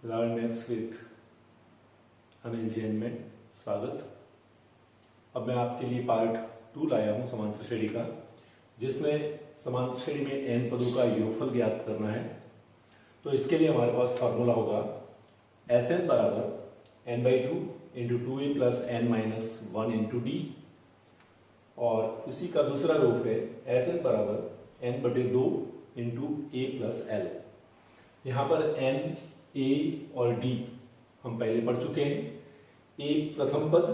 Learn maths with Anil Jain में स्वागत। अब मैं आपके लिए पार्ट 2 लाया हूँ समांतर श्रेणी का, जिसमें समांतर श्रेणी में n पदों का योगफल ज्ञात करना है। तो इसके लिए हमारे पास फार्मूला होगा Sn बराबर n/2 into 2a plus n minus 1 into D, और इसी का दूसरा रूप है Sn बराबर n/2 into a plus l। यहाँ पर n, a और d हम पहले पढ़ चुके हैं। a प्रथम पद,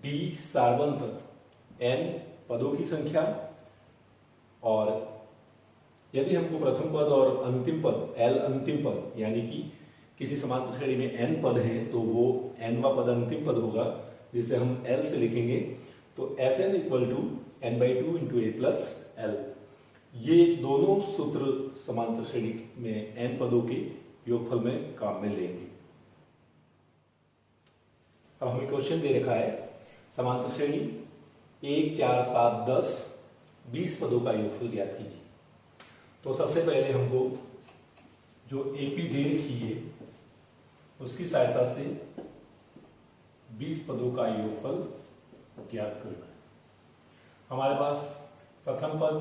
d सारवंत n पदों की संख्या, और यदि हमको प्रथम पद और अंतिम पद l अंतिम पद यानी कि किसी समांतर श्रेणी में n पद हैं तो वो nवां पद अंतिम पद होगा, जिसे हम l से लिखेंगे। तो Sn equal to n/2 into a plus l। ये दोनों सूत्र समांतर श्रेणी में n पदों के योगफल में काम में लेंगे। अब हमें क्वेश्चन दे रखा है समांतर श्रेणी 1, 4, 7, 10, 20 पदों का योगफल ज्ञात कीजिए। तो सबसे पहले हमको जो एपी दे रखी है उसकी सहायता से 20 पदों का योगफल ज्ञात करना है। हमारे पास प्रथम पद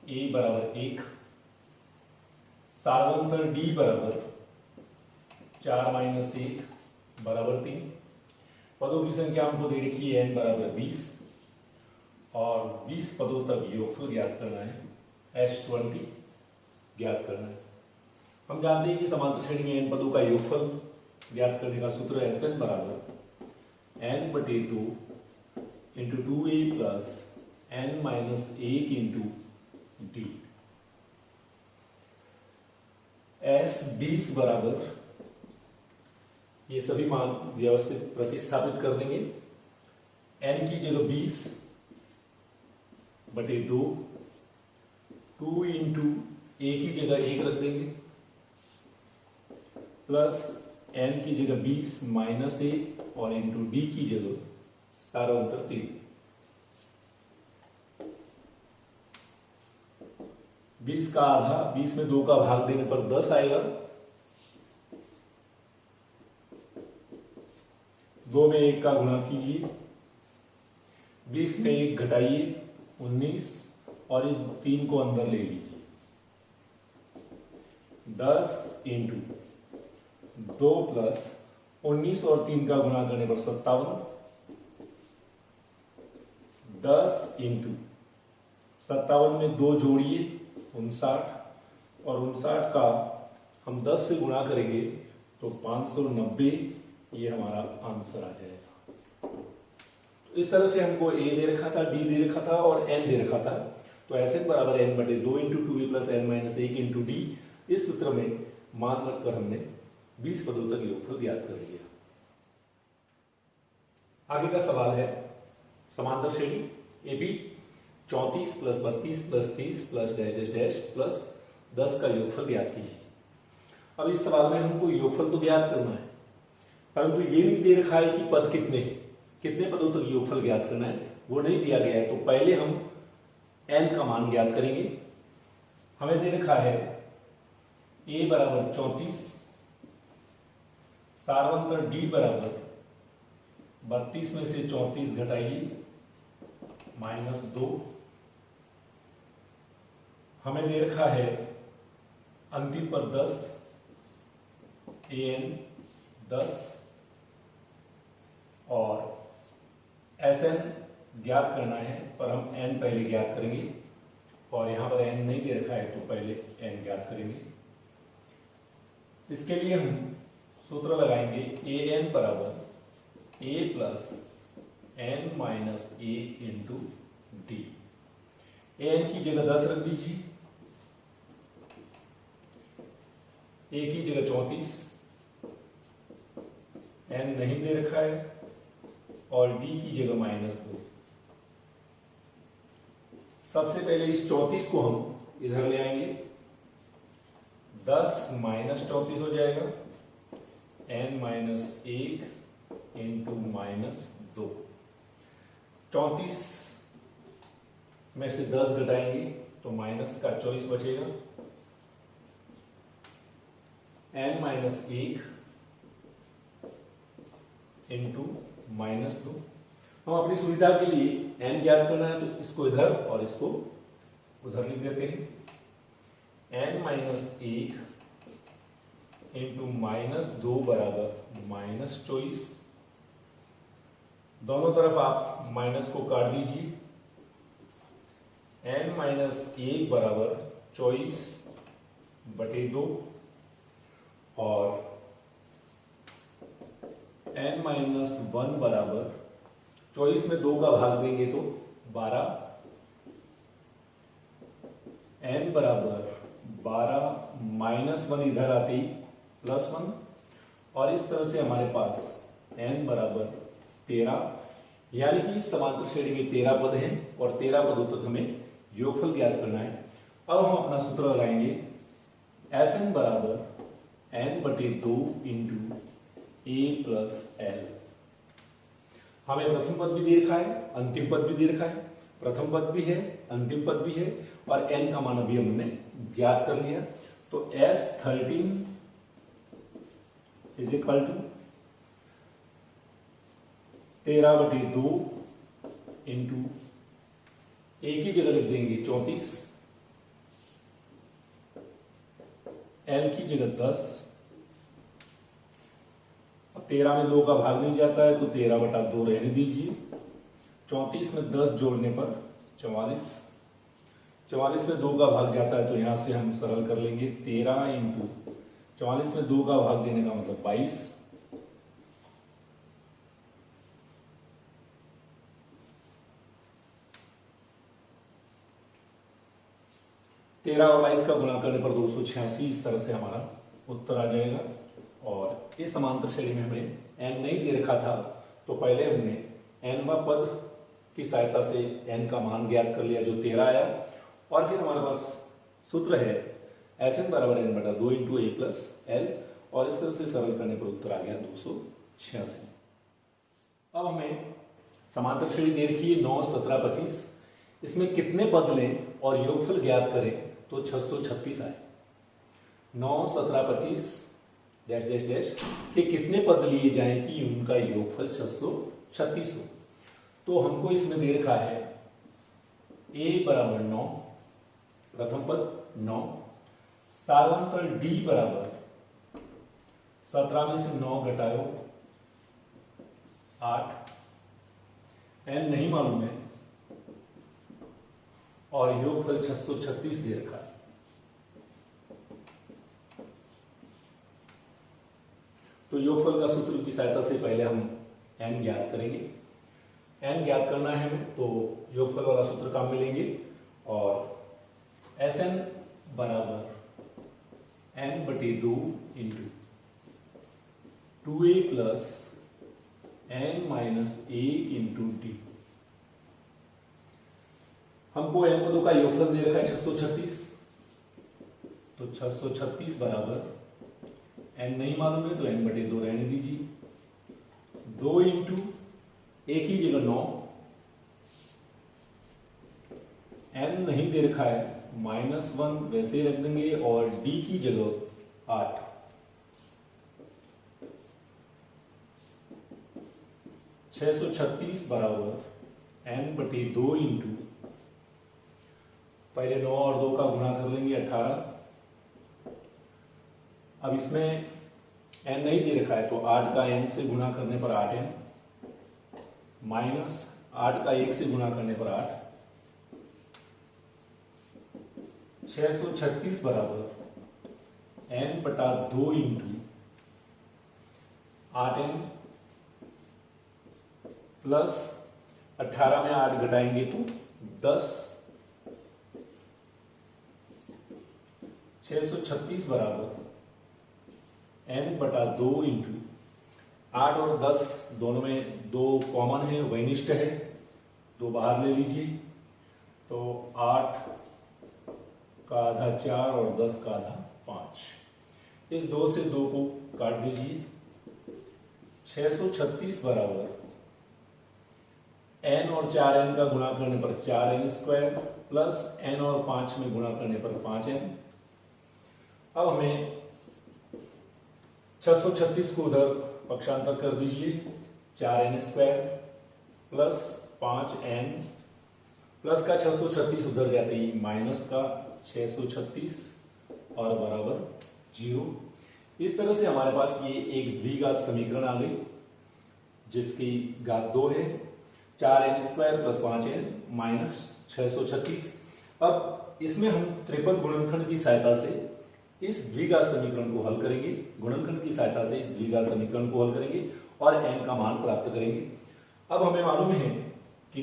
a बराबर 1, सारवंतर d बराबर 4 माइनस 1 बराबर 3, पदों की संख्या हमको दे रखी है n बराबर 20, और 20 पदों तक योगफल ज्ञात करना है, S20 ज्ञात करना है। हम जानते हैं कि समांतर श्रेणी में n पदों का योगफल ज्ञात करने का सूत्र Sn बराबर n/2 into 2a plus n minus 1 into D. S20 बराबर, ये सभी मान व्यवस्थित प्रतिस्थापित कर देंगे। n की जगह 20/2, 2 इंटू a की जगह 1 रख देंगे, प्लस n की जगह 20 माइनस 1 और इंटू d की जगह सारवंतर 3। 20 का आधा, 20 में 2 का भाग देने पर 10 आएगा। 2 में 1 का गुणा कीजिए, 20 में 1 घटाइए 19, और इस 3 को अंदर ले लीजिए। 10 इंटू 2 प्लस 19 और 3 का गुणा करने पर 57, 10 इंटू 57 में 2 जोड़िए 59, और 59 का हम 10 से गुणा करेंगे तो 590, ये हमारा आंसर आ जाएगा। तो इस तरह से हमको a दे रखा था, d दे रखा था और n दे रखा था। तो Sn बराबर n/2 into 2a plus n minus 1 into D, इस सूत्र में मान रखकर हमने 20 पदों तक योगफल ज्ञात कर लिया। आगे का सवाल है समांतर श्रेणी AB 34 plus 32 plus 30 plus dash dash dash plus 10 का योगफल ज्ञात कीजिए। अब इस सवाल में हमको योगफल तो ज्ञात करना है, परंतु ये नहीं दे रखा है कि पद कितने पदों तक योगफल ज्ञात करना है, वो नहीं दिया गया है। तो पहले हम n का मान ज्ञात करेंगे। हमें दे रखा है a बराबर 34, सारवंतर d बराबर 32 में से 34 घटाइए -2। हमें दे रखा है अंतिम पद 10, an 10, और Sn ज्ञात करना है, पर हम n पहले ज्ञात करेंगे, और यहां पर n नहीं दे रखा है तो पहले n ज्ञात करेंगे। इसके लिए हम सूत्र लगाएंगे an बराबर a plus n minus 1 into D. an की जगह 10 रख दीजिए, a की जगह 34, n नहीं दे रखा है, और d की जगह -2। सबसे पहले इस 34 को हम इधर ले आएंगे, 10 माइनस 34 हो जाएगा, n माइनस 1 इंटू -2। 34 में से 10 घटाएंगे तो माइनस का 24 बचेगा, n माइनस 1 इंटू माइनस 2। हम अपनी सुविधा के लिए n ज्ञात करना है तो इसको इधर और इसको उधर लिख देते हैं। n माइनस 1 इंटू माइनस 2 बराबर माइनस 24। दोनों तरफ आप माइनस को काट दीजिए। n माइनस 1 बराबर 24/2 और n माइनस 1 बराबर 24 में 2 का भाग देंगे तो 12। n बराबर 12 माइनस 1 इधर आते ही प्लस 1 और इस तरह से हमारे पास n बराबर 13, यानी कि समांतर श्रेणी में 13 पद हैं और 13 पदों तक हमें योगफल ज्ञात करना है। अब हम अपना सूत्र लगाएंगे। Sn बराबर n/2 into a plus l। हमें प्रथम पद भी दे रखा है, अंतिम पद भी दे रखा है। प्रथम पद भी है, अंतिम पद भी है और n का मान अभी हमने ज्ञात कर लिया। तो S13 is equal to 13/2 into एक ही जगह लिख देंगे 34, l की जगह 10। अब 13 में 2 का भाग नहीं जाता है तो 13/2 रहने दीजिए। 34 में 10 जोड़ने पर 44। 44 में 2 का भाग जाता है तो यहां से हम सरल कर लेंगे। 13 इंटू 44 में 2 का भाग देने का मतलब 22। 13 और 22 का गुणा करने पर 286 इस तरह से हमारा उत्तर आ जाएगा। और इस समांतर श्रेणी में हमें n नहीं दे रखा था तो पहले हमने nवां पद की सहायता से n का मान ज्ञात कर लिया जो 13 आया और फिर हमारे पास सूत्र है Sn बराबर n/2 into a plus l और इस तरह से सरल करने पर उत्तर आ गया 286। अब हमें समांतर श्रेणी दे रखी है 9, 17, 25। इसमें कितने पद लें और योगफल ज्ञात करें तो 636 आए। 9, 17, 25 डैश डैश डैश के कितने पद लिए जाएं कि उनका योगफल 636 हो। तो हमको इसमें दे रखा है a बराबर 9, प्रथम पद 9, सार्वंतर d बराबर 17 में से 9 घटाओ 8, n नहीं मालूम है और योगफल 636 दे रखा है। तो योगफल का सूत्र की सहायता से पहले हम n ज्ञात करेंगे। n ज्ञात करना है हमें तो योगफल वाला सूत्र काम में लेंगे और Sn बराबर n/2 into 2a plus n minus 1 into d। हमको n पदों का योगफल दे रखा है 636, तो 636 बराबर n नहीं मालूम है तो n/2 रहने दीजिए। 2 इंटू एक ही जगह 9, n नहीं दे रखा है -1 वैसे ही रख देंगे और d की जगह 8। 636 बराबर n/2 इंटू पहले 9 और 2 का गुणा कर लेंगे 18। अब इसमें n नहीं दे रखा है तो 8 का n से गुणा करने पर 8n माइनस 8 का 1 से गुणा करने पर 8। 636 बराबर n/2 इंटू 8n प्लस 18 में 8 घटाएंगे तो 10। 636 बराबर n/2 इंटू 8 और 10 दोनों में 2 कॉमन है, वैनिष्ट है, 2 बाहर ले लीजिए तो 8 का आधा 4 और 10 का आधा 5। इस 2 से 2 को काट दीजिए। 636 बराबर n और 4n का गुणा करने पर 4n² प्लस n और 5 में गुणा करने पर 5n। अब हमें 636 को उधर पक्षांतर कर दीजिए, 4n² प्लस 5n प्लस का 636 उधर जाते ही माइनस का 636 और बराबर 0। इस तरह से हमारे पास ये एक द्विघात समीकरण आ गई जिसकी घात 2 है, 4n² प्लस 5n माइनस 636। अब इसमें हम त्रिपद गुणनखंड की सहायता से इस द्विघात समीकरण को हल करेंगे, गुणनखंड की सहायता से इस द्विघात समीकरण को हल करेंगे और n का मान प्राप्त करेंगे। अब हमें मालूम है कि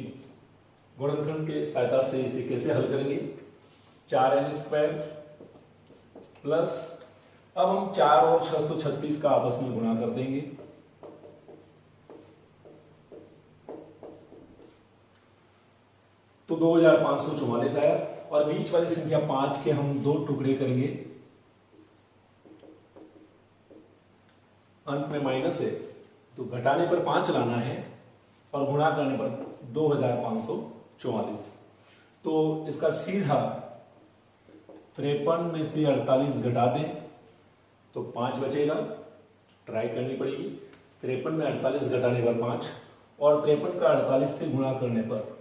गुणनखंड के सहायता से इसे कैसे हल करेंगे, 4n² प्लस, अब हम 4 और 636 का आपस में गुणा कर देंगे, तो 2544 आया और बीच वाली संख्या 5 के हम 2 टुकड़े करेंगे, अंत में माइनस है तो घटाने पर 5 लाना है और गुणा करने पर 2544। तो इसका सीधा 53 में से 48 घटा दें तो 5 बचेगा, ट्राई करनी पड़ेगी। 53 में 48 घटाने पर 5 और 53 का 48 से गुणा करने पर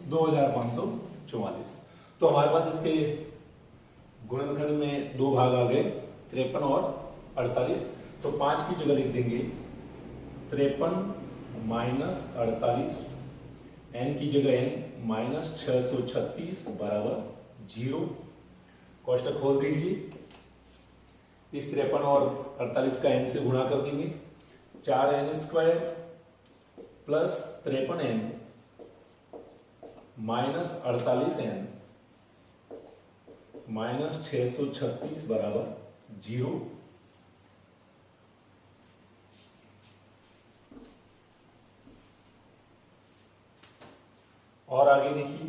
2544। तो हमारे पास इसके गुणनखंड में 2 भाग आ गए, 53 और 48। तो 5 की जगह लिख देंगे 53 माइनस 48, n की जगह n माइनस 636 बराबर 0। कोष्टक खोल दीजिए, इस 53 और 48 का n से गुणा कर देंगे, 4n² plus 53n minus 48n minus 636 बराबर 0। और आगे देखिए,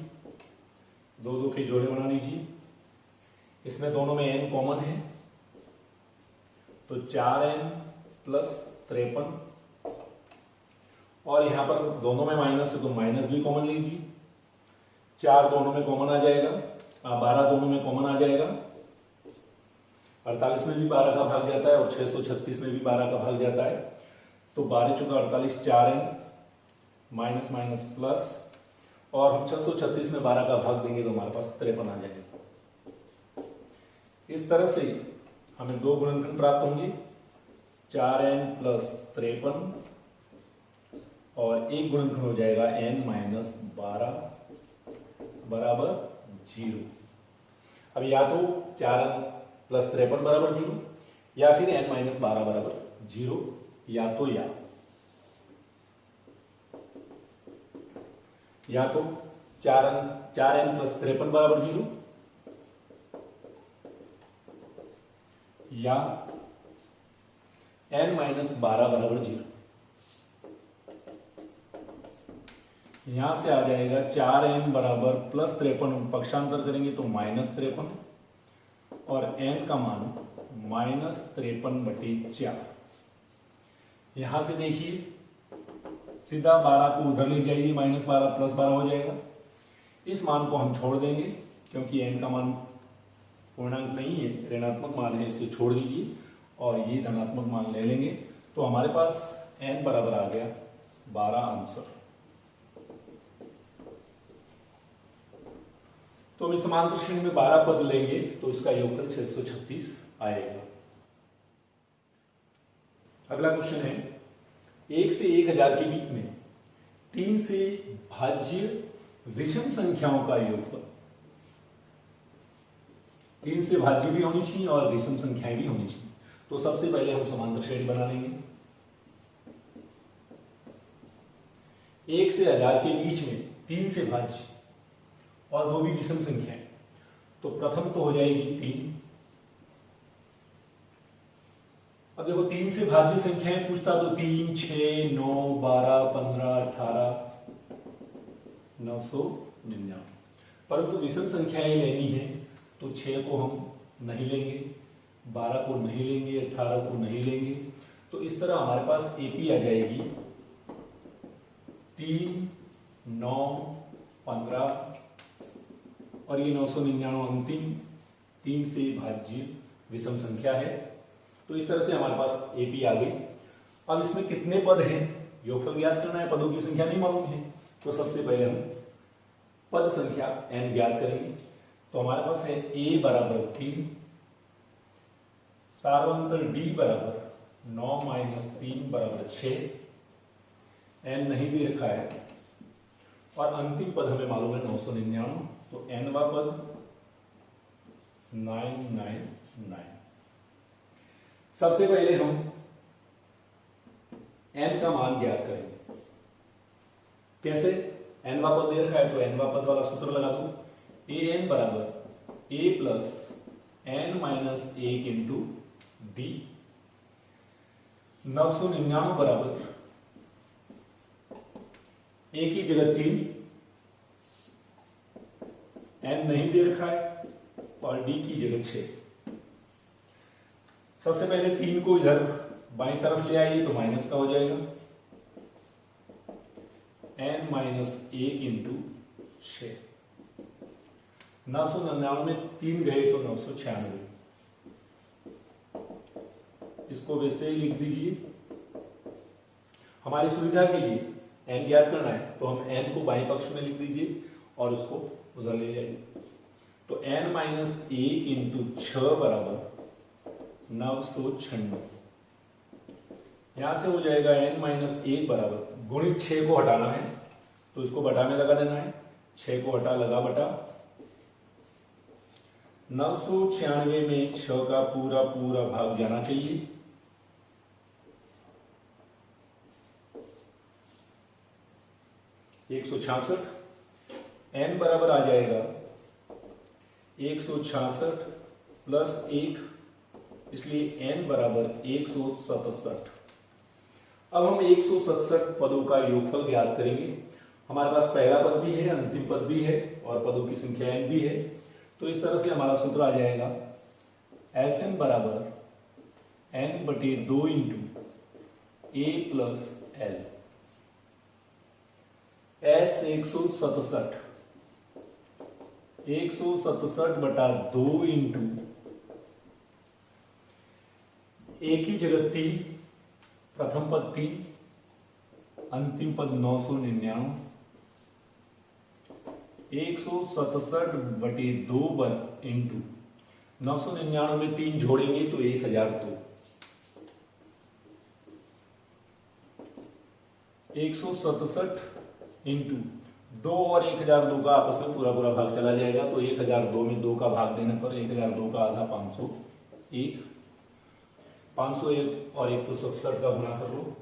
2 के जोड़े बना लीजिए, इसमें दोनों में n कॉमन है तो 4n प्लस 53 और यहां पर दोनों में माइनस है तो माइनस भी कॉमन लीजिए, 4 दोनों में कॉमन आ जाएगा, 12 दोनों में कॉमन आ जाएगा, 48 में भी 12 का भाग जाता है और 636 में भी 12 का भाग जाता है, तो 12 चौका 48, 4n माइनस माइनस प्लस और हम 636 में 12 का भाग देंगे तो हमारे पास 53 आ जाएगा। इस तरह से हमें 2 गुणनखंड प्राप्त होंगे, 4n प्लस 53 और एक गुणनखंड हो जाएगा n माइनस 12 बराबर 0। अब या तो 4n प्लस 53 बराबर 0 या फिर n माइनस 12 बराबर 0, या तो 4n प्लस 53 बराबर 0 या n माइनस 12 बराबर 0। यहां से आ जाएगा 4n बराबर प्लस 53, पक्षांतर करेंगे तो माइनस 53 और n का मान माइनस 53/4। यहां से देखिए सीधा 12 को उधर ले जाइए, माइनस 12 प्लस 12 हो जाएगा। इस मान को हम छोड़ देंगे क्योंकि n का मान पूर्णांक नहीं है, ऋणात्मक मान है, इसे छोड़ दीजिए और ये धनात्मक मान ले लेंगे। तो हमारे पास n बराबर आ गया 12 आंसर। तो हम समांतर श्रेणी में 12 पद लेंगे तो इसका योगफल 636 आएगा। अगला क्वेश्चन है, 1 से 1000 के बीच में 3 से भाज्य विषम संख्याओं का योगफल। 3 से भाज्य भी होनी चाहिए और विषम संख्याएं भी होनी चाहिए। तो सबसे पहले हम समांतर श्रेणी बना लेंगे। 1 से 1000 के बीच में 3 से भाज्य और 2 भी विषम संख्याएं, तो प्रथम तो हो जाएगी 3। अब देखो 3 से भाज्य संख्याएं पूछता तो 3, 6, 9, 12, 15, 18, 999, परंतु विषम संख्याएं लेनी है तो 6 को हम नहीं लेंगे, 12 को नहीं लेंगे, 18 को नहीं लेंगे। तो इस तरह हमारे पास एपी आ जाएगी 3, 9, 15 और ये 999 अंतिम 3 से भाज्य विषम संख्या है। तो इस तरह से हमारे पास एपी आ गई। अब इसमें कितने पद हैं, योगफल ज्ञात करना है, पदों की संख्या नहीं मालूम है। तो सबसे पहले हम पद संख्या n ज्ञात करेंगे। तो हमारे पास है a बराबर 3, सार्वंतर d बराबर 9 माइनस 3 बराबर 6, n नहीं दे रखा है और अंतिम पद हमें मालूम है 999, तो nवा पद 999। सबसे पहले हम n का मान ज्ञात करेंगे। कैसे? nवा पद दे रखा है तो nवा पद वाला सूत्र लगा दो। an बराबर a plus n minus 1 into D. 999 बराबर a की जगह 3, n नहीं दे रखा है और d की जगह 6। सबसे पहले 3 को इधर बाईं तरफ ले आइए तो माइनस का हो जाएगा, n माइनस 1 इंटू 6। 999 में 3 गए तो 996। इसको वैसे ही लिख दीजिए। हमारी सुविधा के लिए n ज्ञात करना है तो हम n को बाईं पक्ष में लिख दीजिए और उसको उधर ले जाइए। तो n माइनस 1 इंटू 6 बराबर 996। यहां से हो जाएगा n माइनस 1 बराबर गुणित 6 को हटाना है तो इसको बटा में लगा देना है। 6 को हटा लगा बटा। 996 में 6 का पूरा पूरा भाग जाना चाहिए। एक 166 n बराबर आ जाएगा 166 प्लस 1, इसलिए n बराबर 167। अब हम 167 पदों का योगफल ज्ञात करेंगे। हमारे पास पहला पद भी है, अंतिम पद भी है और पदों की संख्या n भी है। तो इस तरह से हमारा सूत्र आ जाएगा Sn बराबर n बटे 2 into a plus l। S 167 बटा 2 इंटू a की जगह 3, प्रथम पद 3, अंतिम पद 999। 167 बटे 2 इंटू 999 में 3 जोड़ेंगे तो 1002। 167 इंटू 2 और 1002 का आपस में पूरा पूरा भाग चला जाएगा तो 1002 में 2 का भाग देने पर 1002 का आधा 501। 501 और 167 का गुणा कर लो।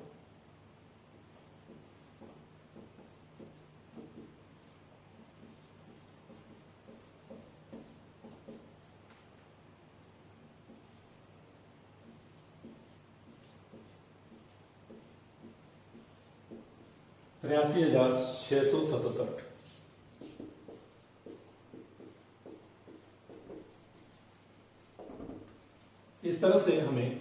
$83,667। इस तरह से हमें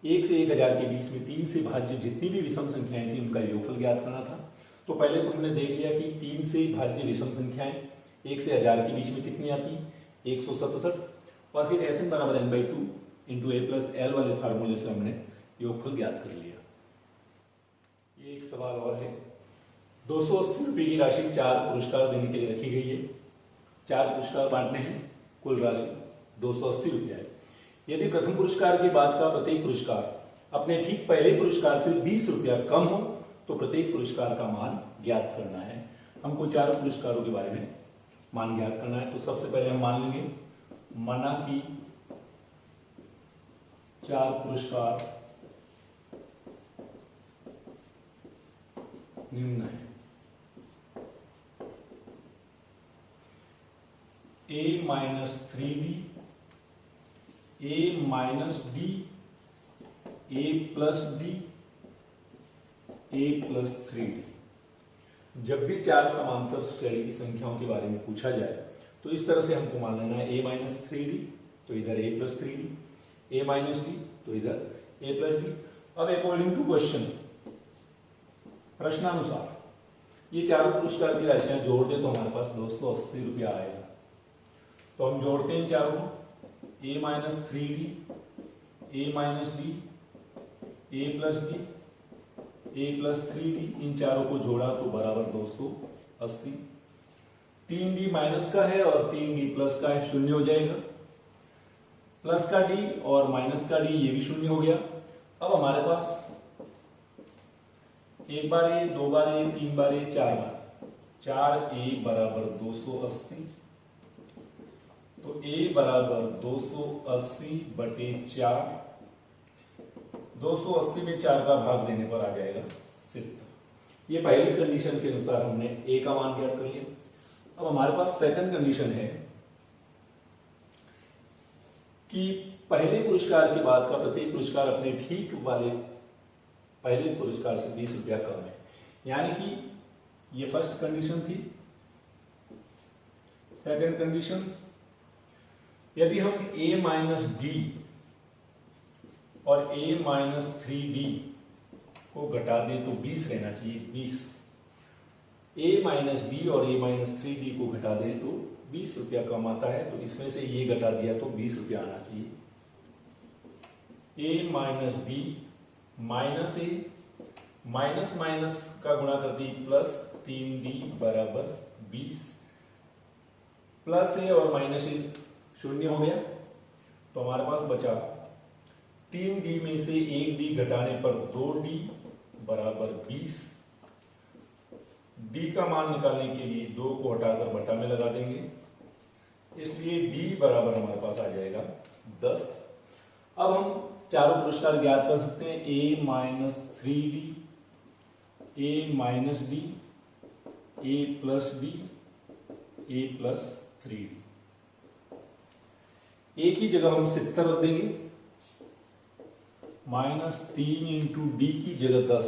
1 से 1000 के बीच में 3 से भाज्य जितनी भी विषम संख्याएं थी उनका योगफल ज्ञात करना था। तो पहले तो हमने देख लिया कि 3 से भाज्य विषम संख्याएं 1 से 1000 के बीच में कितनी आती, 167। और फिर Sn बराबर n/2 into a plus l वाले फार्मूले से हमने योगफल ज्ञात कर लिया। ये एक सवाल और है। 280 रुपये की राशि 4 पुरस्कार देने के लिए रखी गई है। 4 पुरस्कार बांटने हैं, कुल राशि 280 रुपया है। यदि प्रथम पुरस्कार के बाद का प्रत्येक पुरस्कार अपने ठीक पहले पुरस्कार से 20 रुपया कम हो तो प्रत्येक पुरस्कार का मान ज्ञात करना है। हमको 4 पुरस्कारों के बारे में मान ज्ञात करना है। तो सबसे पहले हम मान लेंगे माना कि 4 पुरस्कार निम्न है। A minus 3D, A minus D, A plus D, A plus 3D। जब भी 4 समांतर श्रेणी की संख्याओं के बारे में पूछा जाए तो इस तरह से हमको मान लेना है A माइनस 3D तो इधर A plus 3D, A minus D तो इधर A प्लस D। अब अकॉर्डिंग टू क्वेश्चन, प्रश्नानुसार ये चारों पुरस्कार की राशियां जोड़ दे तो हमारे पास 280 रुपया आएगा। तो हम जोड़ते हैं चारों, a minus 3d, a minus D, a plus D, a plus 3d, इन चारों को जोड़ा तो बराबर 280। 3d माइनस का है और 3d प्लस का है, शून्य हो जाएगा। प्लस का d और माइनस का d ये भी शून्य हो गया। अब हमारे पास एक बार ए, दो बार ए, तीन बार ए, चार बार, 4a बराबर 280। तो a बराबर 280 बटे 4, 280 में 4 का भाग देने पर आ जाएगा 70। ये पहली कंडीशन के अनुसार हमने a का मान ज्ञात कर लिया। अब हमारे पास सेकंड कंडीशन है कि पहले पुरस्कार के बाद का प्रत्येक पुरस्कार अपने ठीक वाले पहले पुरस्कार से 20 रुपया कम है। यानी कि ये फर्स्ट कंडीशन थी। सेकंड कंडीशन, यदि हम a माइनस डी और a माइनस 3d को घटा दें तो 20 रहना चाहिए, 20। a माइनस डी और a माइनस 3d को घटा दें तो 20 रुपया कम आता है। तो इसमें से ये घटा दिया तो 20 रुपया आना चाहिए। a minus D minus A, minus minus का गुणा कर दी प्लस 3d बराबर 20, प्लस ए और माइनस ए शून्य हो गया। तो हमारे पास बचा 3d में से 1d घटाने पर 2d बराबर 20। d का मान निकालने के लिए 2 को हटाकर बटा में लगा देंगे, इसलिए d बराबर हमारे पास आ जाएगा 10। अब हम चारों पुरस्कार ज्ञात कर सकते हैं, a minus 3d, a minus D, a plus D, a plus 3d। a की जगह हम 70 रख देंगे, माइनस 3 इंटू डी की जगह 10,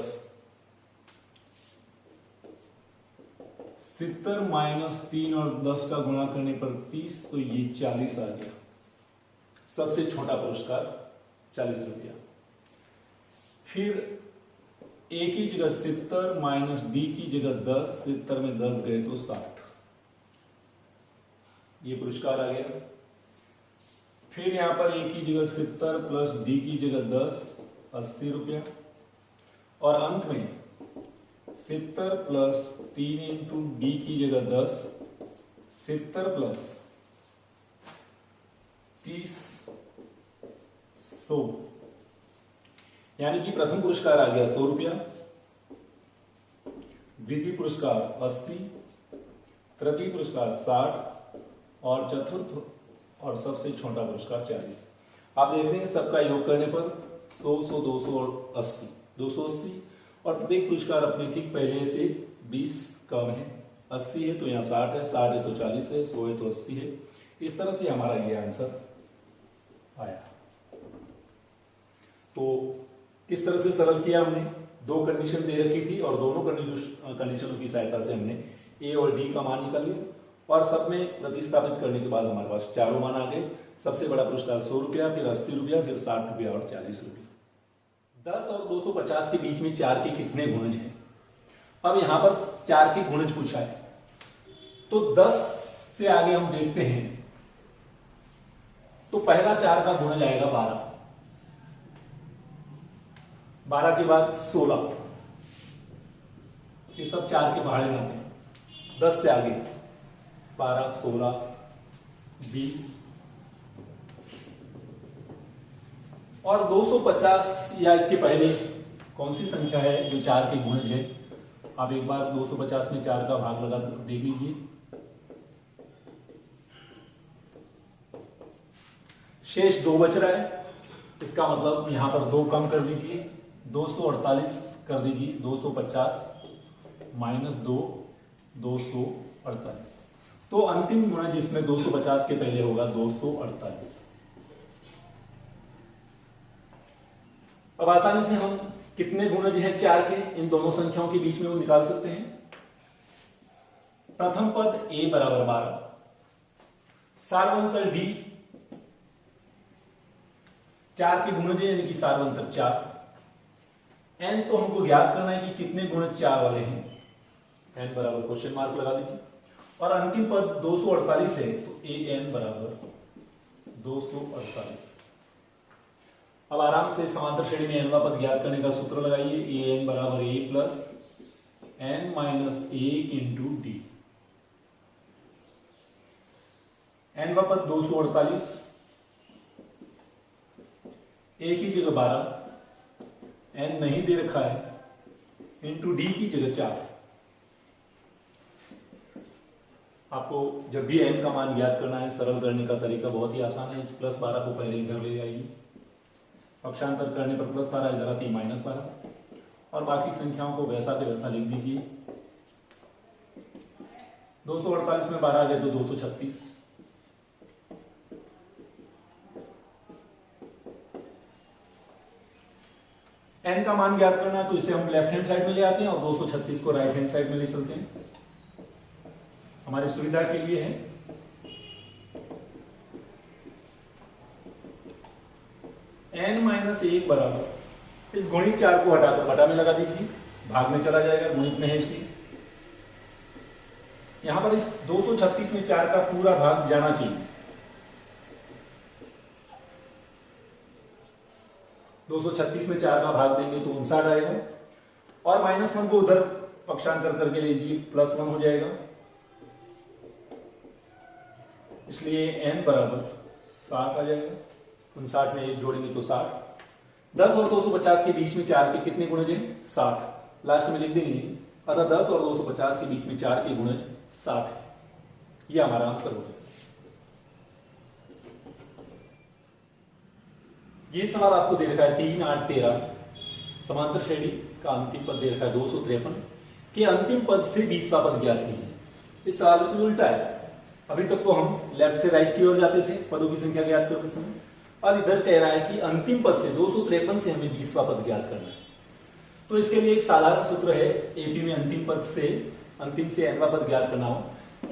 70 माइनस 3 और 10 का गुणा करने पर 30, तो ये 40 आ गया। सबसे छोटा पुरस्कार 40 रुपया। फिर a की जगह 70 माइनस डी की जगह 10, 70 में 10 गए तो 60, ये पुरस्कार आ गया। फिर यहां पर a की जगह 70 प्लस डी की जगह 10, 80 रुपया। और अंत में 70 प्लस 3 इंटू डी की जगह 10, 70 प्लस 30, 100, यानी कि प्रथम पुरस्कार आ गया 100 रुपया, द्वितीय पुरस्कार 80, तृतीय पुरस्कार 60 और चतुर्थ और सबसे छोटा पुरस्कार 40। आप देख रहे हैं सबका योग करने पर 100, 100, 200 और 80, 280। और प्रत्येक पुरस्कार अपने ठीक पहले से 20 कम है। 80 है तो यहाँ 60 है, 60 है तो 40 है, 100 है तो 80 है। इस तरह से हमारा ये आंसर आया। तो किस तरह से सरल किया हमने, 2 कंडीशन दे रखी थी और दोनों कंडीशनों की सहायता से हमने a और d का मान निकाल लिया और सब में प्रतिस्थापित करने के बाद हमारे पास चारों मान आ गए। सबसे बड़ा पुरस्कार 100 रुपया, फिर 80 रुपया, फिर 60 रुपया और 40 रुपया। 10 और 250 के बीच में 4 के कितने गुणज हैं? अब यहां पर 4 के गुणज पूछा है, तो 10 से आगे हम देखते हैं तो पहला 4 का गुणज आएगा 12, 12 के बाद 16, ये सब 4 के पहाड़े में आते हैं। 10 से आगे 12, 16, 20 और 250 या इसके पहले कौन सी संख्या है जो 4 के गुणज है? आप एक बार 250 में 4 का भाग लगा देख लीजिए। शेष 2 बच रहा है, इसका मतलब यहां पर 2 कम कर दीजिए, 248 कर दीजिए। 250 माइनस 2, 248। तो अंतिम गुणज जिसमें 250 के पहले होगा 248। अब आसानी से हम कितने गुणज हैं 4 के इन दोनों संख्याओं के बीच में वो निकाल सकते हैं। प्रथम पद a बराबर 12, सार्वंतर d, 4 के गुणज यानी कि सार्वंतर 4। n तो हमको ज्ञात करना है कि कितने गुणज 4 वाले हैं। n बराबर क्वेश्चन मार्क लगा दीजिए। और अंतिम पद 248 है तो an बराबर 248। अब आराम से समांतर श्रेणी में nवा पद ज्ञात करने का सूत्र लगाइए। an बराबर a plus n minus 1 into D. nवा पद 248, a की जगह 12, n नहीं दे रखा है, इंटू डी की जगह 4। आपको जब भी n का मान ज्ञात करना है सरल करने का तरीका बहुत ही आसान है। इस प्लस 12 को पहले इधर ले जाइए, पक्षांतर करने पर प्लस 12 इधर आती है माइनस 12 और बाकी संख्याओं को वैसा के वैसा लिख दीजिए। 248 में 12 आ गए तो 236। n का मान ज्ञात करना है तो इसे हम लेफ्ट हैंड साइड में ले आते हैं और 236 को राइट हैंड साइड में ले चलते हैं, हमारी सुविधा के लिए है। n माइनस 1 बराबर, इस गुणित 4 को हटाकर बटा में लगा दीजिए, भाग में चला जाएगा, गुणित में है इसलिए। यहां पर इस 236 में 4 का पूरा भाग जाना चाहिए। 236 में 4 का भाग देंगे तो 59 आएगा और -1 को उधर पक्षांतर करके लीजिए, +1 हो जाएगा। इसलिए n बराबर 60 आ जाएगा। 59 में 1 जोड़ेंगे तो 60। 10 और 250 के बीच में 4 के कितने गुणज हैं? 60। लास्ट में लिख देंगे। अतः 10 और 250 के बीच में 4 के गुणज 60 है। यह हमारा आंसर हो गया। ये सवाल आपको दे रखा है 3, 8, 13 समांतर श्रेणी का अंतिम पद दे रखा है 253 के अंतिम पद से 20वां पद ज्ञात कीजिए। इस सवाल को उल्टा है। अभी तक तो हम लेफ्ट से राइट की ओर जाते थे पदों की संख्या ज्ञात करते समय, और इधर कह रहा है कि अंतिम पद से 253 से हमें 20वां पद ज्ञात करना है। तो इसके लिए एक साधारण सूत्र है, एपी में अंतिम पद से अंतिम से nवां पद ज्ञात करना हो,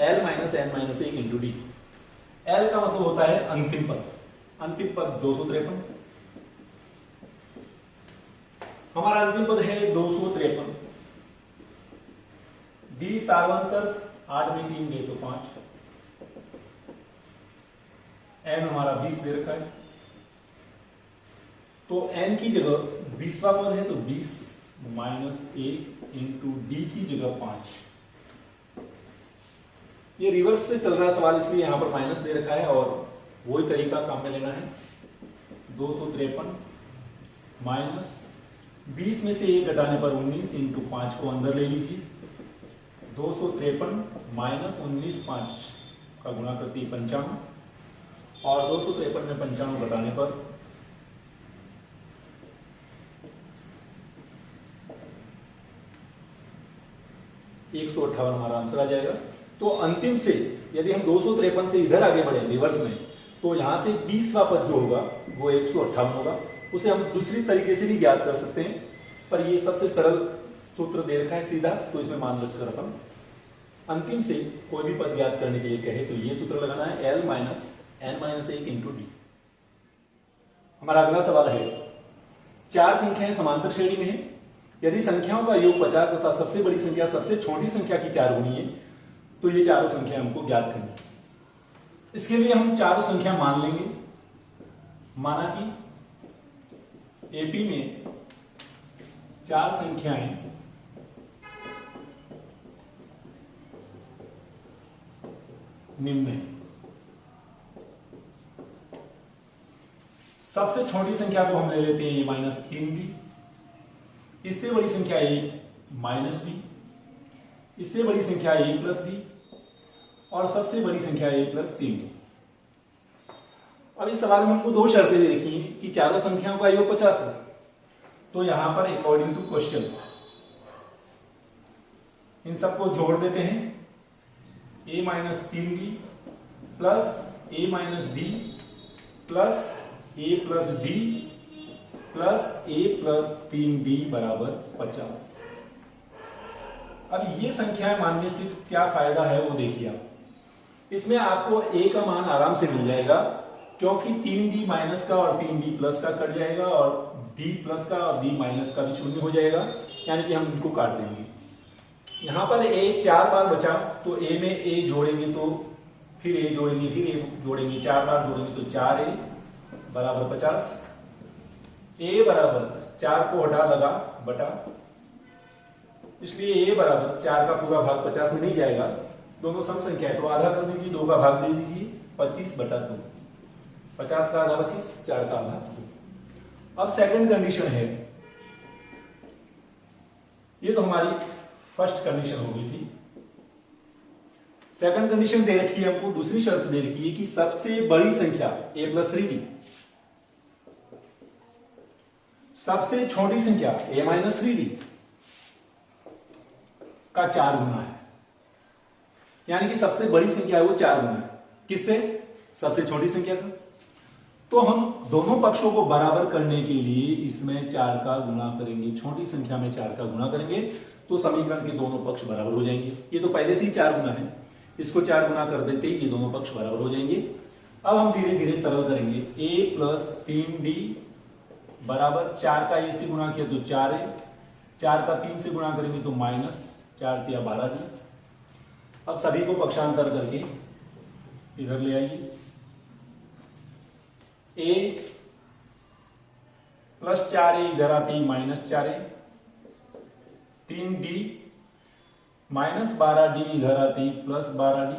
l minus n minus 1 into D. l का मतलब होता है अंतिम पद। अंतिम पद 253, हमारा अंतिम पद है 253। डी सार्वंतर 8 में 3 गए तो 5। n हमारा 20 दे रखा है तो n की जगह 20वां पद है तो 20 माइनस 1 इंटू डी की जगह 5। ये रिवर्स से चल रहा सवाल इसलिए यहां पर माइनस दे रखा है और वही तरीका काम में लेना है। 253 माइनस 20 में से 1 घटाने पर 19 इंटू 5 को अंदर ले लीजिए। 253 माइनस 19 5 का गुणा करती है 55 और 253 में 95 घटाने पर 158 हमारा आंसर आ जाएगा। तो अंतिम से यदि हम 253 से इधर आगे बढ़े रिवर्स में तो यहां से 20वां पद जो होगा वो 158 होगा। उसे हम दूसरी तरीके से भी ज्ञात कर सकते हैं, पर ये सबसे सरल सूत्र दे रखा है सीधा, तो इसमें मान रखकर अपन अंतिम से कोई भी पद ज्ञात करने के लिए कहे तो ये सूत्र लगाना है l minus n minus 1 into D. हमारा अगला सवाल है 4 संख्याएं समांतर श्रेणी में है। यदि संख्याओं का योग 50 तथा सबसे बड़ी संख्या सबसे छोटी संख्या की 4 गुनी है तो ये चारों संख्या हमको ज्ञात करनी है। इसके लिए हम चारों संख्या मान लेंगे। माना कि एपी में 4 संख्याएं निम्न है। सबसे छोटी संख्या को हम ले लेते हैं -3b, इससे बड़ी संख्या a -b, इससे बड़ी संख्या a + b और सबसे बड़ी संख्या a + 3b। अब इस सवाल में हमको 2 शर्तें दे रखी हैं कि चारों संख्याओं का योग 50 है। तो यहां पर अकॉर्डिंग टू क्वेश्चन इन सबको जोड़ देते हैं। a - 3b plus a - d plus a + d plus a + 3b बराबर 50। अब ये संख्याएं मानने से क्या फायदा है वो देखिए आप। इसमें आपको a का मान आराम से मिल जाएगा क्योंकि 3b माइनस का और 3b प्लस का कट जाएगा और d प्लस का और d माइनस का भी शून्य हो जाएगा, यानी कि हम इनको काट देंगे। यहां पर a 4 बार बचा, तो a में a जोड़ेंगे तो फिर a जोड़ेंगे, फिर a जोड़ेंगे, 4 बार जोड़ेंगे तो 4a बराबर 50। a बराबर 4 को हटा लगा बटा, इसलिए a बराबर 4 का पूरा भाग 50 में नहीं जाएगा, दोनों सम संख्या है तो आधा कर दीजिए, 2 का भाग दे दीजिए, 25 बटा 2। 50 का आधा 25, 4 का आधा 2। अब सेकंड कंडीशन है, ये तो हमारी फर्स्ट कंडीशन हो गई थी। सेकंड कंडीशन दे रखी है हमको, दूसरी शर्त दे रखी है कि सबसे बड़ी संख्या a प्लस 3b सबसे छोटी संख्या a माइनस 3b का 4 गुना है, यानी कि सबसे बड़ी संख्या है वो 4 गुना है। किससे? सबसे छोटी संख्या का। तो हम दोनों पक्षों को बराबर करने के लिए इसमें 4 का गुणा करेंगे, छोटी संख्या में 4 का गुणा करेंगे तो समीकरण के दोनों पक्ष बराबर हो जाएंगे। ये तो पहले से ही 4 गुना है, इसको 4 गुना कर देते ही ये दोनों पक्ष बराबर हो जाएंगे। अब हम धीरे धीरे सरल करेंगे। a प्लस 3d बराबर 4 का a से गुणा किया तो 4a, 4 का 3 से गुणा करेंगे तो माइनस 4 तिया 12d। अब सभी को पक्षांतर करके इधर ले आइए। a प्लस 4a इधर आते ही minus 4a, 3d minus 12d इधर आते ही प्लस 12d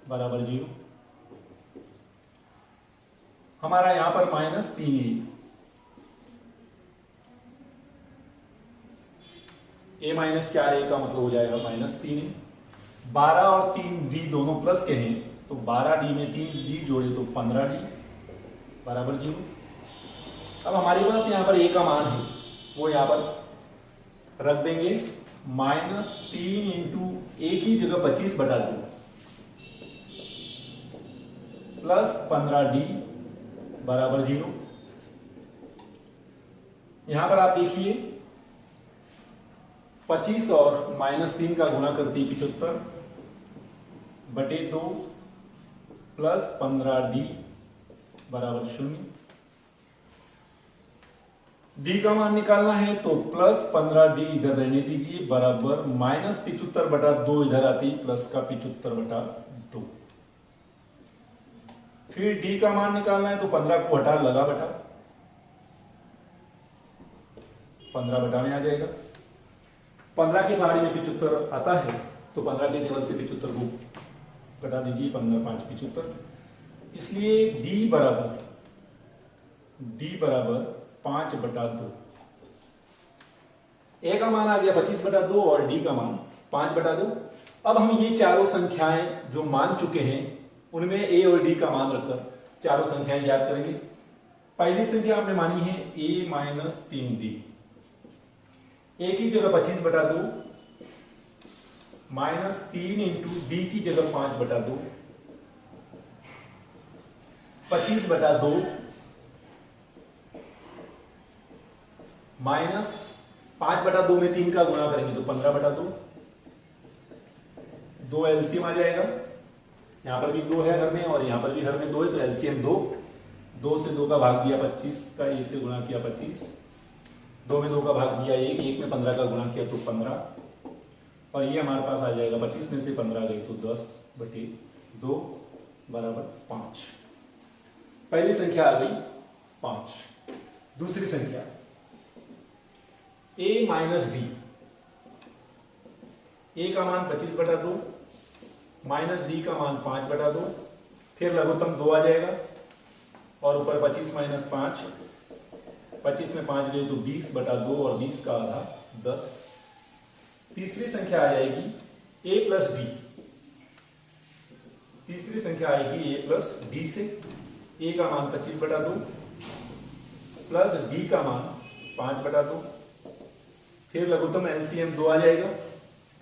बराबर 0। हमारा यहां पर minus 3a, a minus 4a का मतलब हो जाएगा माइनस 3a। 12 और 3d दोनों प्लस के हैं तो 12d में 3d जोड़े तो 15d बराबर 0। अब हमारे पास यहां पर a का मान है, वो यहां पर रख देंगे। माइनस 3 इंटू a की जगह 25 बटा 2 प्लस 15d बराबर 0। यहां पर आप देखिए 25 और माइनस 3 का गुणा करते ही 75 बटे 2 प्लस 15d बराबर 0। d का मान निकालना है तो प्लस 15d इधर रहने दीजिए बराबर माइनस 75 बटा 2 इधर आती प्लस का 75 बटा 2। फिर d का मान निकालना है तो 15 को हटा लगा बटा 15 बटा में आ जाएगा। 15 की पहाड़ी में 75 आता है तो 15 के टेबल से 75 को घटा दीजिए, 15 5 75, इसलिए d बराबर 5 बटा 2। a का मान आ गया 25 बटा 2 और d का मान 5 बटा 2। अब हम ये चारों संख्याएं जो मान चुके हैं उनमें a और d का मान रखकर चारों संख्याएं ज्ञात करेंगे। पहली संख्या हमने मानी है a माइनस 3d, a की जगह 25 बटा 2 माइनस 3 इंटू डी की जगह 5 बटा 2, 25 बटा 2 माइनस 5 बटा 2 में 3 का गुणा करेंगे तो 15 बटा 2, 2 एलसीएम आ जाएगा। यहां पर भी 2 है हर में और यहां पर भी हर में 2 है तो एलसीएम 2, 2 से 2 का भाग दिया 25 का, 1 से गुणा किया 25, 2 में 2 का भाग दिया 1, 1 में 15 का गुणा किया तो 15, और ये हमारे पास आ जाएगा 25 में से 15 गई तो 10 बटे 2 बराबर 5। पहली संख्या आ गई 5। दूसरी संख्या a माइनस डी, a का मान 25 बटा 2 माइनस डी का मान 5 बटा 2, फिर लघुत्तम 2 आ जाएगा और ऊपर 25 माइनस 5, 25 में 5 गए तो 20 बटा 2 और 20 का आधा 10। तीसरी संख्या आ जाएगी a प्लस डी, तीसरी संख्या आएगी a प्लस डी से। a का मान 25 बटा 2 प्लस d का मान 5 बटा 2, फिर लघुत्तम एलसीएम 2 आ जाएगा,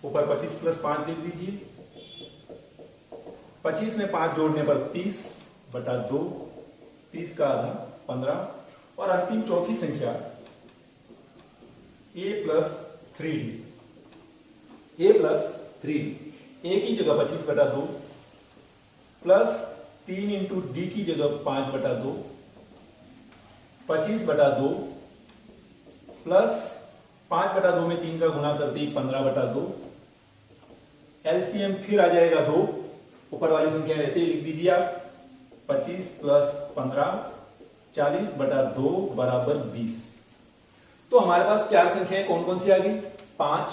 ऊपर 25 प्लस 5 लिख दीजिए, 25 में 5 जोड़ने पर 30 बटा 2, 30 का आधा 15, और अंतिम चौथी संख्या a plus 3d, a plus 3d, a की जगह 25 बटा 2 प्लस 3 इंटू डी की जगह 5 बटा 2, 25 बटा 2 प्लस 5/2 में 3 का गुणा करते ही 15/2। एलसीएम फिर आ जाएगा 2, ऊपर वाली संख्या वैसे ही लिख दीजिए आप। 25 + 15 40/2 = 20। तो हमारे पास 4 संख्याएं कौन कौन सी आ गई? 5,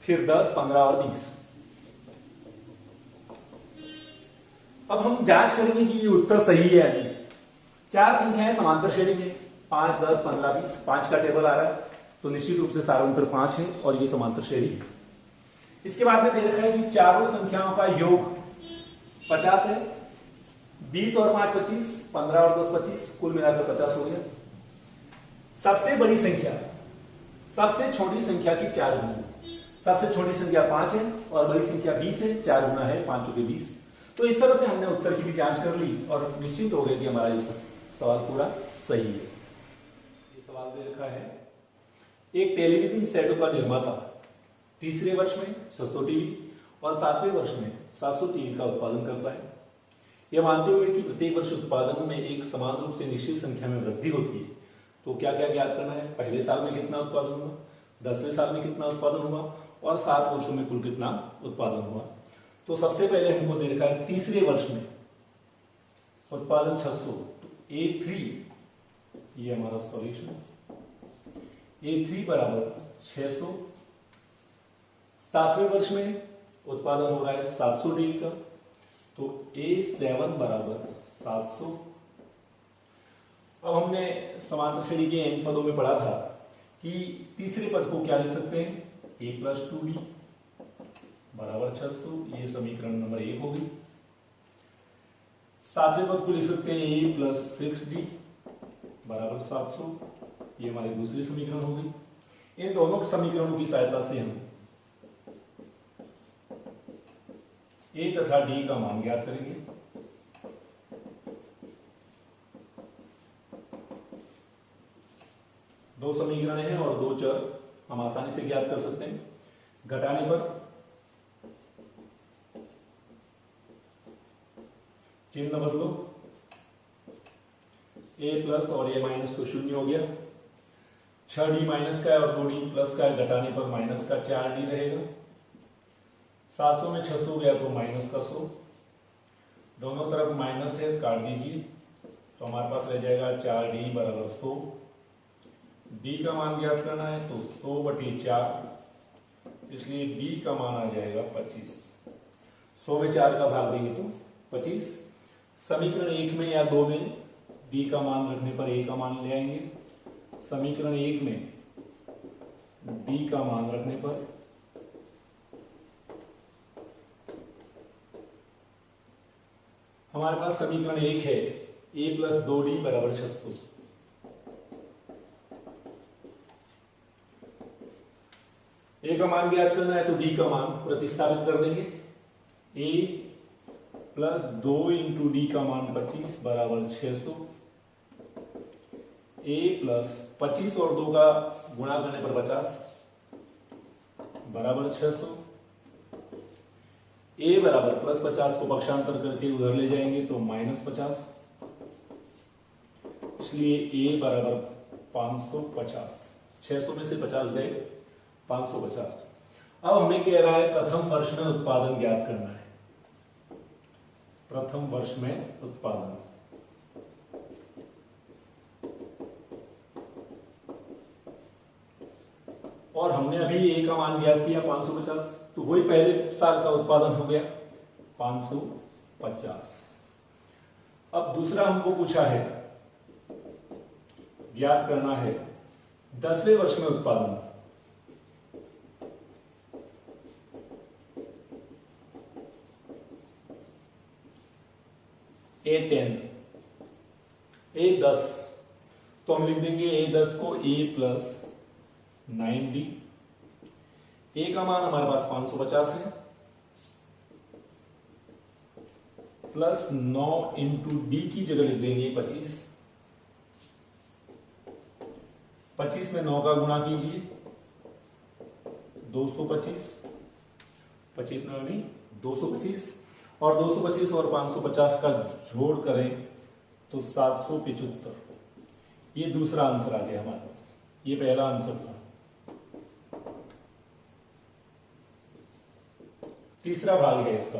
फिर 10, 15 और 20। अब हम जांच करेंगे कि ये उत्तर सही है या नहीं। 4 संख्याएं समांतर श्रेणी में 5, 10, 15, 20, 5 का टेबल आ रहा है, तो निश्चित रूप से सारा उत्तर 5 है और ये समांतर श्रेणी है। इसके बाद में दे रखा है कि चारों संख्याओं का योग 50 है। 20 और 5 25, 15 और 10 25, कुल मिलाकर 50 हो गया। सबसे बड़ी संख्या सबसे छोटी संख्या की 4 गुना। सबसे छोटी संख्या 5 है और बड़ी संख्या 20 है। 4 गुना है 5 के 20। तो इस तरह से हमने उत्तर की भी जांच कर ली और निश्चित हो गया कि हमारा ये सवाल पूरा सही है। ये सवाल दे रखा है, एक टेलीविजन सेट का निर्माता तीसरे वर्ष में 600 टीवी और 7वें वर्ष में 700 टीवी का उत्पादन करता है। यह मानते हुए कि प्रत्येक वर्ष उत्पादन में एक समान रूप से निश्चित संख्या में वृद्धि होती है, तो क्या क्या ज्ञात करना है? पहले साल में कितना उत्पादन हुआ, 10वें साल में कितना उत्पादन हुआ और 7 वर्षों में कुल कितना उत्पादन हुआ। तो सबसे पहले हमको दे रखा है तीसरे वर्ष में उत्पादन 600, तो A3, ये हमारा सॉल्यूशन, A3 = 600। 7वें वर्ष में उत्पादन हो रहा है 700 टीवी का, तो A7 = 700। अब हमने समांतर श्रेणी के n पदों में पढ़ा था कि तीसरे पद को क्या लिख सकते हैं? A + 2D = 600। ये समीकरण नंबर 1 होगी। 7वें पद को लिख सकते हैं A + 6D = 700। ये हमारी दूसरी समीकरण होगी। इन दोनों समीकरणों की सहायता से हम A तथा D का मान ज्ञात करेंगे। दो समीकरण हैं और 2 चर हम आसानी से ज्ञात कर सकते हैं। घटाने पर चिन्ह बदलो, A+ और A- तो 0 हो गया। 6D माइनस का है और 2D प्लस का है, घटाने पर माइनस का 4D रहेगा। 700 में 600 गया तो माइनस का 100, दोनों तरफ माइनस है, काट दीजिए, तो हमारे पास रह जाएगा 4D = 100। D का मान ज्ञात करना है तो 100/4, इसलिए D का मान आ जाएगा 25। 100 में 4 का भाग देंगे तो 25। समीकरण 1 में या 2 में D का मान रखने पर A का मान ले आएंगे। समीकरण 1 में D का मान रखने पर हमारे पास समीकरण 1 है A + 2D = 600। A का मान ज्ञात करना है तो D का मान प्रतिस्थापित कर देंगे। A + 2 × D का मान 25 = 600। A + 25 और 2 का गुणा करने पर 50 = 600। A = +50 को पक्षांतर करके उधर ले जाएंगे तो -50, इसलिए A = 550। 600 में से 50 गए, 550। अब हमें कह रहा है प्रथम वर्ष में उत्पादन ज्ञात करना है। प्रथम वर्ष में उत्पादन, और हमने अभी A का मान ज्ञात किया 550, तो वही पहले साल का उत्पादन हो गया 550। अब दूसरा हमको पूछा है, ज्ञात करना है 10वें वर्ष में उत्पादन। A10, A10, तो हम लिख देंगे A10 को A + 9D। A का मान हमारे पास 550 है, प्लस 9 × D की जगह लिख देंगे 25। 25 में 9 का गुणा कीजिए, 225। 25 में नहीं 225, और 225 और 550 का जोड़ करें तो 775। ये दूसरा आंसर आ गया हमारे पास। ये पहला आंसर था। तीसरा भाग है इसका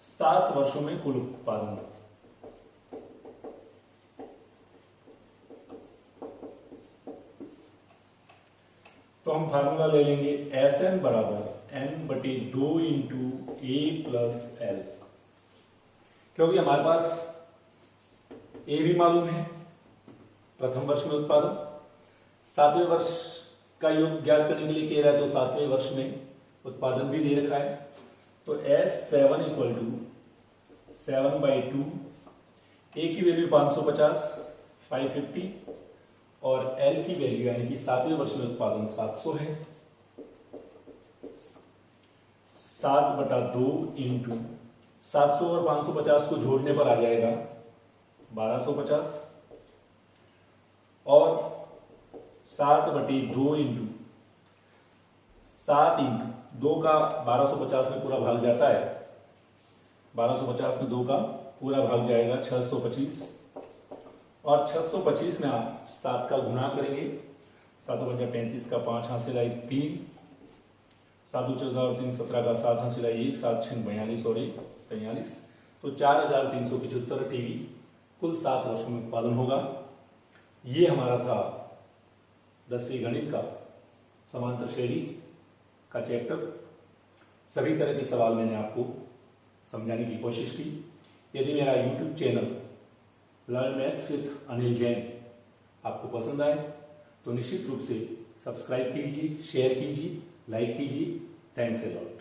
7 वर्षों में कुल उत्पादन। तो हम फार्मूला ले लेंगे Sn बराबर n/2 इंटू ए प्लस एल, क्योंकि हमारे पास ए भी मालूम है प्रथम वर्ष में उत्पादन, 7वें वर्ष का योग ज्ञात करने के लिए कह रहा है, तो 7वें वर्ष में उत्पादन भी दे रखा है। तो S7 इक्वल टू 7/2, ए की वैल्यू 550 550 और एल की वैल्यू यानी कि 7वें वर्ष में उत्पादन 700 है। 7/2 इंटू 700 और 550 को जोड़ने पर आ जाएगा 1250 और 7/2 इंटू 7 इंटू 2 का 1250 में पूरा भाग जाता है, 1250 में 2 का पूरा भाग जाएगा 625 और 625 में आप 7 का गुणा करेंगे, 7 × 35 का 5 हासिल आई 3, 7 × 14 और 3 17 का 7 हासिल आई 1, 7 6 42 और 1 43, तो 4375 टीवी कुल 7 वर्षों में उत्पादन होगा। ये हमारा था 10वीं गणित का समांतर श्रेणी का चैप्टर। सभी तरह के सवाल मैंने आपको समझाने की कोशिश की। यदि मेरा YouTube channel learn maths with Anil Jain आपको पसंद आए तो निश्चित रूप से सब्सक्राइब कीजिए, शेयर कीजिए, लाइक कीजिए। Thanks a lot.